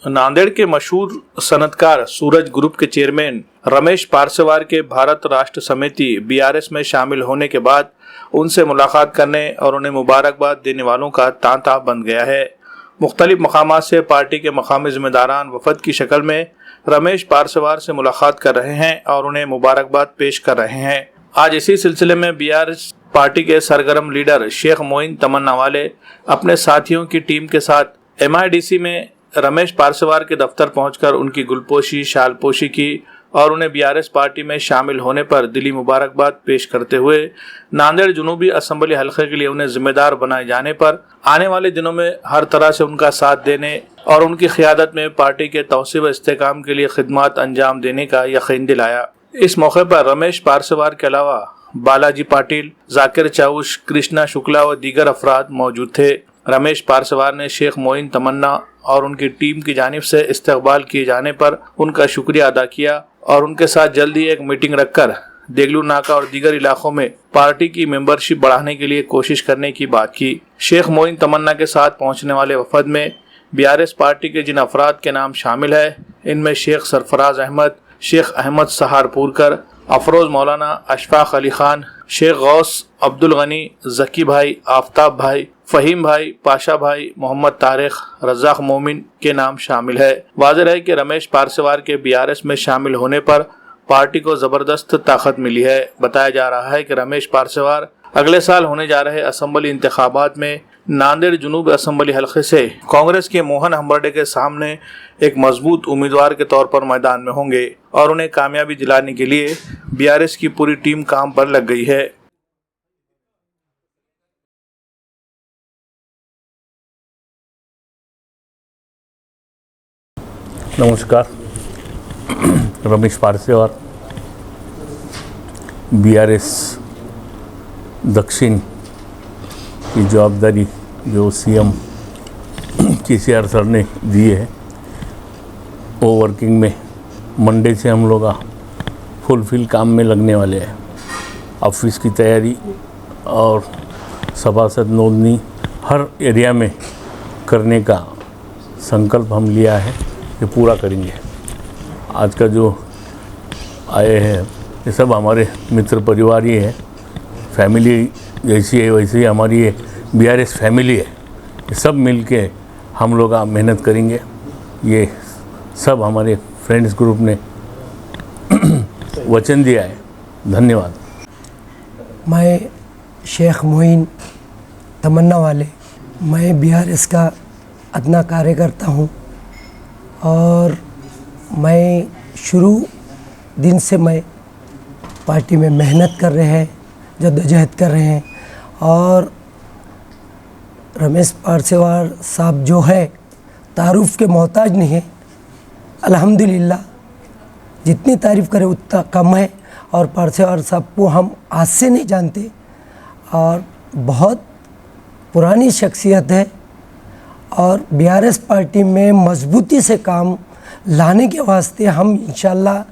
नांदेड़ के मशहूर सनतकार सूरज ग्रुप के चेयरमैन रमेश पारसेवार के भारत राष्ट्र समिति बीआरएस में शामिल होने के बाद उनसे मुलाकात करने और उन्हें मुबारकबाद देने वालों का तांता बन गया है। मुख्तलिफ मकामात से पार्टी के मकामी जिम्मेदारान वफद की शक्ल में रमेश पारसेवार से मुलाकात कर रहे हैं और उन्हें मुबारकबाद पेश कर रहे हैं। आज इसी सिलसिले में बीआरएस पार्टी के सरगर्म लीडर शेख मोइन तमन्ना वाले अपने साथियों की टीम के साथ एमआईडीसी में रमेश पारसेवार के दफ्तर पहुंचकर उनकी गुलपोशी शालपोशी की और उन्हें बीआरएस पार्टी में शामिल होने पर दिली मुबारकबाद पेश करते हुए नांदेड़ जुनूबी असेंबली हल्के के लिए उन्हें जिम्मेदार बनाए जाने पर आने वाले दिनों में हर तरह से उनका साथ देने और उनकी क़ियादत में पार्टी के तौसीब व इस्तेकाम के लिए खिदमत अंजाम देने का यकीन दिलाया। इस मौके पर रमेश पारसेवार के अलावा बालाजी पाटिल, जाकिर चाउश, कृष्णा शुक्ला व दीगर अफराद मौजूद थे। रमेश पारसेवार ने शेख मोइन तमन्ना और उनकी टीम की जानिब से इस्तकबाल किए जाने पर उनका शुक्रिया अदा किया और उनके साथ जल्द ही एक मीटिंग रखकर देगलू नाका और दीगर इलाकों में पार्टी की मेंबरशिप बढ़ाने के लिए कोशिश करने की बात की। शेख मोइन तमन्ना के साथ पहुंचने वाले वफद में बीआरएस पार्टी के जिन अफराद के नाम शामिल है, इनमें शेख सरफराज अहमद, शेख अहमद सहारपुरकर, अफरोज मौलाना, अशफाक अली खान, शेख गौस अब्दुल गनी, जकी भाई, आफ्ताब भाई, फहीम भाई, पाशा भाई, मोहम्मद तारिक, रज़ाक मोमिन के नाम शामिल है। वाज़ेह है कि रमेश पारसेवार के बीआरएस में शामिल होने पर पार्टी को ज़बरदस्त ताकत मिली है। बताया जा रहा है कि रमेश पारसेवार अगले साल होने जा रहे असेंबली इंतखाबात में नांदेड़ जुनूब असेंबली हल्के से कांग्रेस के मोहन हम्बर्डे के सामने एक मजबूत उम्मीदवार के तौर पर मैदान में होंगे और उन्हें कामयाबी दिलाने के लिए बीआरएस की पूरी टीम काम पर लग गई है। नमस्कार। रमेश पारसेवार बीआरएस दक्षिण की जवाबदारी जो सीएम केसीआर सर ने दी है वो वर्किंग में मंडे से हम लोग फुलफिल काम में लगने वाले हैं। ऑफिस की तैयारी और सभासद नोंदनी हर एरिया में करने का संकल्प हम लिया है, ये पूरा करेंगे। आज का जो आए हैं ये सब हमारे मित्र परिवार ही है, फैमिली जैसी है वैसे ही हमारी ये बीआरएस फैमिली है। ये सब मिल के हम लोग मेहनत करेंगे। ये सब हमारे फ्रेंड्स ग्रुप ने वचन दिया है। धन्यवाद। मैं शेख मोइन तमन्ना वाले, मैं बीआरएस का अदना कार्यकर्ता हूँ और मैं शुरू दिन से मैं पार्टी में मेहनत कर रहे हैं, जद्दोजहद कर रहे हैं और रमेश पारसेवार साहब जो है तारुफ के मोहताज नहीं है। अल्हम्दुलिल्लाह, जितनी तारीफ़ करें उतना कम है और पारसेवार साहब को हम आज से नहीं जानते और बहुत पुरानी शख्सियत है और बीआरएस पार्टी में मजबूती से काम लाने के वास्ते हम इंशाल्लाह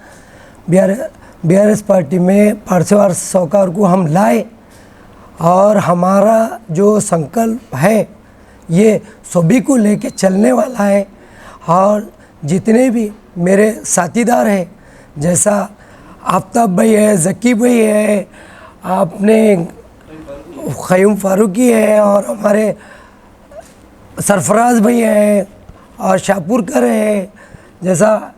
बीआरएस पार्टी में पारसेवार सौकार को हम लाए और हमारा जो संकल्प है ये सभी को लेके चलने वाला है। और जितने भी मेरे साथीदार हैं, जैसा आफ्ताब भाई है, जकी भाई है, आपने क़य्यूम फारूकी है और हमारे सरफराज भाई है और शाहपुरकर है, जैसा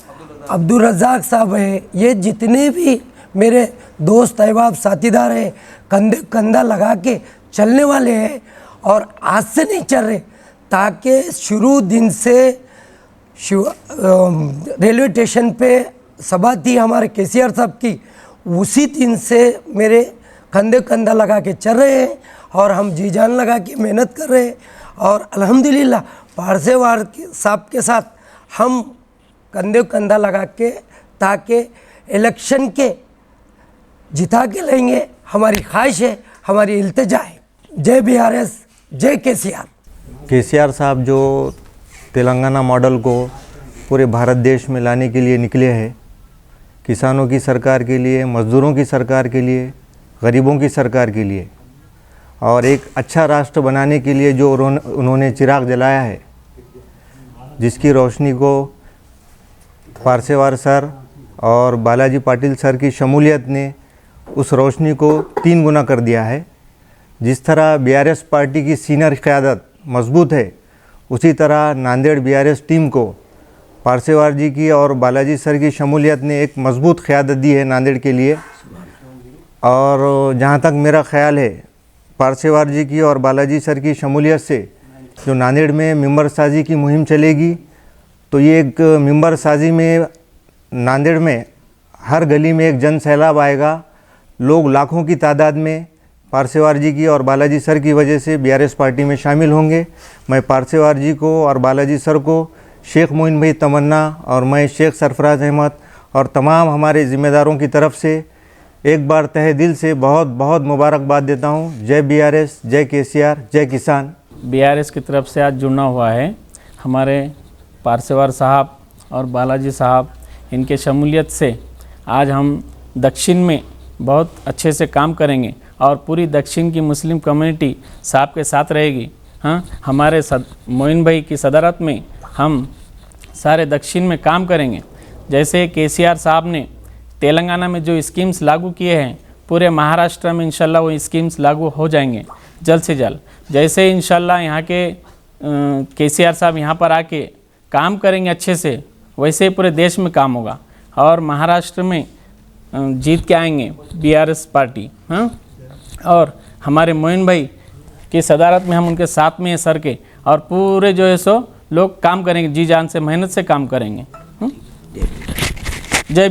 अब्दुल रज़ाक साहब है, ये जितने भी मेरे दोस्त अहबाब साथीदार हैं, कंधे कंधा लगा के चलने वाले हैं और आज से नहीं चल रहे, ताकि शुरू दिन से रेलवे स्टेशन पे सभा थी हमारे केसीआर साहब की, उसी दिन से मेरे कंधे कंधा लगा के चल रहे हैं और हम जी जान लगा के मेहनत कर रहे हैं और अल्हम्दुलिल्लाह पारसेवार साहब के साथ हम कंधे कंधा लगा के ताकि इलेक्शन के जिता के लेंगे, हमारी ख्वाहिश है, हमारी इल्तिजा है। जय बीआरएस, जय केसीआर। केसीआर साहब जो तेलंगाना मॉडल को पूरे भारत देश में लाने के लिए निकले हैं, किसानों की सरकार के लिए, मज़दूरों की सरकार के लिए, गरीबों की सरकार के लिए और एक अच्छा राष्ट्र बनाने के लिए जो उन्होंने चिराग जलाया है, जिसकी रोशनी को पारसेवार सर और बालाजी पाटिल सर की शमूलियत ने उस रोशनी को 3 गुना कर दिया है। जिस तरह बीआरएस पार्टी की सीनियर क़यादत मजबूत है, उसी तरह नांदेड़ बीआरएस टीम को पारसेवार जी की और बालाजी सर की शमूलियत ने एक मजबूत क़यादत दी है नांदेड़ के लिए। और जहाँ तक मेरा ख़्याल है, पारसेवार जी की और बालाजी सर की शमूलियत से जो नांदेड़ में मेंबर साजी की मुहिम चलेगी, तो ये एक मेंबर साजी में नांदेड़ में हर गली में एक जन सैलाब आएगा। लोग लाखों की तादाद में पारसेवार जी की और बालाजी सर की वजह से बीआरएस पार्टी में शामिल होंगे। मैं पारसेवार जी को और बालाजी सर को, शेख मोइन भाई तमन्ना और मैं शेख सरफराज अहमद और तमाम हमारे ज़िम्मेदारों की तरफ से एक बार तहे दिल से बहुत बहुत मुबारकबाद देता हूँ। जय बीआरएस, जय केसीआर, जय किसान। बीआरएस की तरफ से आज जुड़ना हुआ है हमारे पारसेवार साहब और बालाजी साहब, इनके शमूलियत से आज हम दक्षिण में बहुत अच्छे से काम करेंगे और पूरी दक्षिण की मुस्लिम कम्युनिटी साहब के साथ रहेगी। हाँ, हमारे मोइन भाई की सदारत में हम सारे दक्षिण में काम करेंगे। जैसे केसीआर साहब ने तेलंगाना में जो स्कीम्स लागू किए हैं, पूरे महाराष्ट्र में इंशाल्लाह वो स्कीम्स लागू हो जाएंगे जल्द से जल्द। जैसे इंशाल्लाह यहाँ के केसीआर साहब यहाँ पर आके काम करेंगे अच्छे से, वैसे ही पूरे देश में काम होगा और महाराष्ट्र में जीत के आएंगे बीआरएस पार्टी। हाँ, और हमारे मोइन भाई की सदारत में हम उनके साथ में हैं सर के, और पूरे जो है सो लोग काम करेंगे, जी जान से मेहनत से काम करेंगे। जय